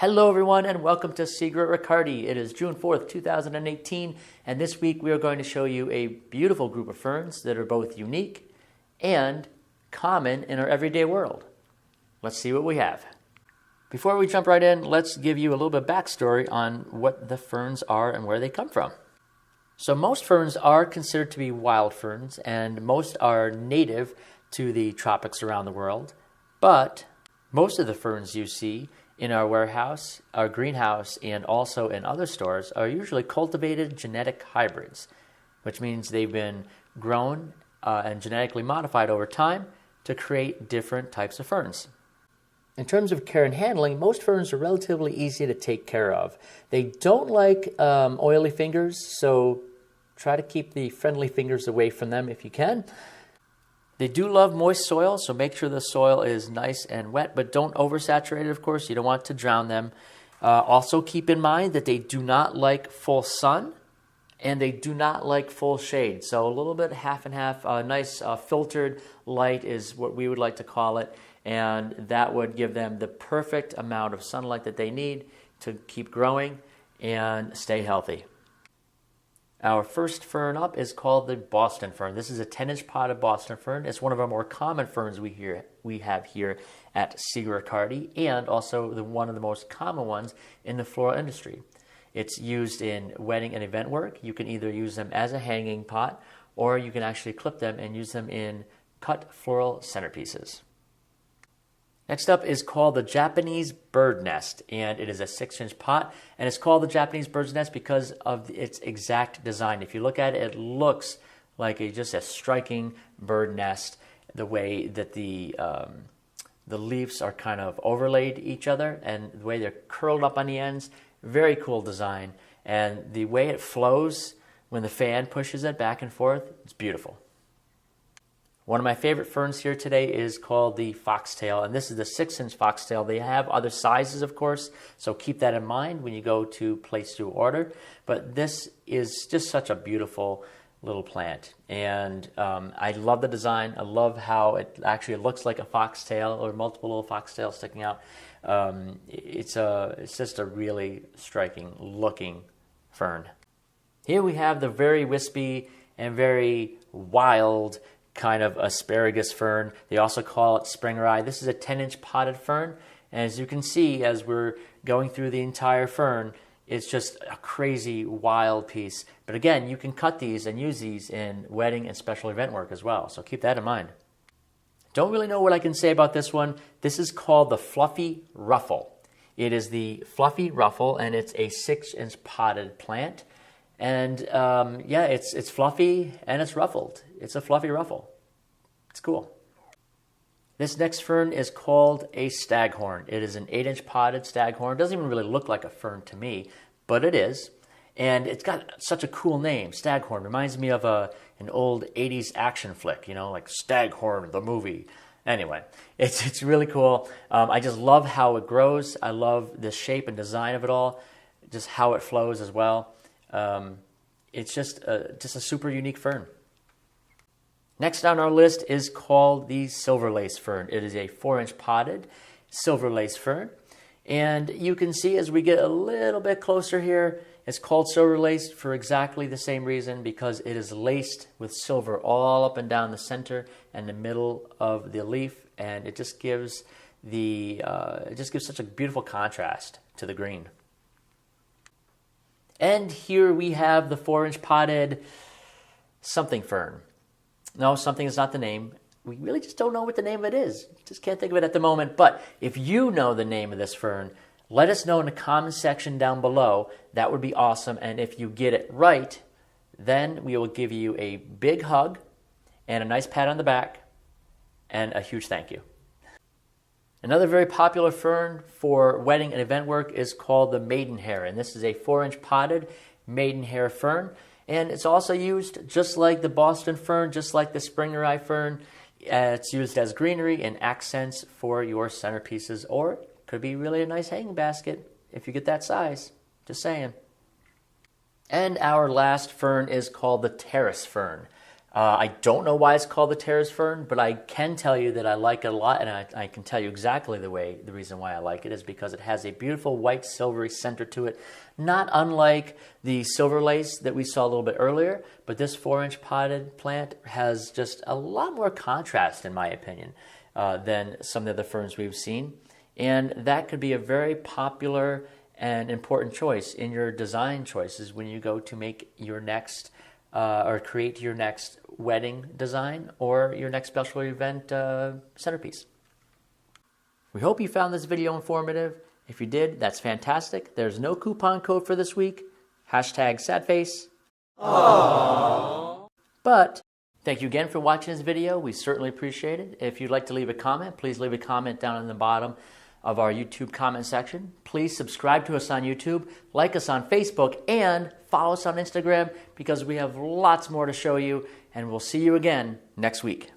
Hello everyone and welcome to Seagroatt Riccardi. It is June 4th, 2018, and this week we are going to show you a beautiful group of ferns that are both unique and common in our everyday world. Let's see what we have. Before we jump right in, let's give you a little bit of backstory on what the ferns are and where they come from. So most ferns are considered to be wild ferns, and most are native to the tropics around the world, but most of the ferns you see in our warehouse, our greenhouse, and also in other stores are usually cultivated genetic hybrids, which means they've been grown and genetically modified over time to create different types of ferns. In terms of care and handling, most ferns are relatively easy to take care of. They don't like oily fingers, so try to keep the friendly fingers away from them if you can. They do love moist soil, so make sure the soil is nice and wet, but don't oversaturate it, of course. You don't want to drown them. Also keep in mind that they do not like full sun, and they do not like full shade. So a little bit half and half, nice filtered light is what we would like to call it, and that would give them the perfect amount of sunlight that they need to keep growing and stay healthy. Our first fern up is called the Boston fern. This is a 10-inch potted Boston fern. It's one of our more common ferns we have here at Seagroatt Riccardi, and also one of the most common ones in the floral industry. It's used in wedding and event work. You can either use them as a hanging pot, or you can actually clip them and use them in cut floral centerpieces. Next up is called the Japanese bird nest, and it is a 6-inch pot, and it's called the Japanese bird's nest because of its exact design. If you look at it, it looks like just a striking bird nest, the way that the leaves are kind of overlaid each other, and the way they're curled up on the ends. Very cool design, and the way it flows when the fan pushes it back and forth, it's beautiful. One of my favorite ferns here today is called the foxtail, and this is the 6-inch foxtail. They have other sizes, of course, so keep that in mind when you go to place your order. But this is just such a beautiful little plant, and I love the design. I love how it actually looks like a foxtail or multiple little foxtails sticking out. It's just a really striking looking fern. Here we have the very wispy and very wild kind of asparagus fern. They also call it springerii. This is a 10-inch potted fern, and as you can see, as we're going through the entire fern, it's just a crazy wild piece. But again, you can cut these and use these in wedding and special event work as well, so keep that in mind. Don't really know what I can say about this one. This is called the fluffy ruffle. It is the fluffy ruffle, and it's a 6-inch potted plant. And yeah, it's fluffy and it's ruffled. It's a fluffy ruffle. It's cool. This next fern is called a staghorn. It is an 8-inch potted staghorn. It doesn't even really look like a fern to me, but it is. And it's got such a cool name, staghorn. Reminds me of an old 80s action flick, like Staghorn, the movie. Anyway, it's really cool. I just love how it grows. I love the shape and design of it all, just how it flows as well. It's just a super unique fern. Next on our list is called the silver lace fern. It is a 4-inch potted silver lace fern. And you can see as we get a little bit closer here, it's called silver lace for exactly the same reason, because it is laced with silver all up and down the center and the middle of the leaf, and it just gives such a beautiful contrast to the green. And here we have the 4-inch potted something fern. No, something is not the name. We really just don't know what the name of it is. Just can't think of it at the moment. But if you know the name of this fern, let us know in the comment section down below. That would be awesome. And if you get it right, then we will give you a big hug and a nice pat on the back and a huge thank you. Another very popular fern for wedding and event work is called the maidenhair, and this is a 4-inch potted maidenhair fern, and it's also used just like the Boston fern, just like the springerii fern. It's used as greenery and accents for your centerpieces, or it could be really a nice hanging basket if you get that size. Just saying. And our last fern is called the terrace fern. I don't know why it's called the Terrace Fern, but I can tell you that I like it a lot, and I can tell you exactly the reason why I like it is because it has a beautiful white silvery center to it, not unlike the silver lace that we saw a little bit earlier, but this 4-inch potted plant has just a lot more contrast, in my opinion, than some of the other ferns we've seen, and that could be a very popular and important choice in your design choices when you go to make your next or create your next wedding design or your next special event centerpiece. We hope you found this video informative. If you did, that's fantastic. There's no coupon code for this week. #SadFace. Aww. But thank you again for watching this video. We certainly appreciate it. If you'd like to leave a comment, please leave a comment down in the bottom of our YouTube comment section. Please subscribe to us on YouTube, like us on Facebook, and follow us on Instagram because we have lots more to show you, and we'll see you again next week.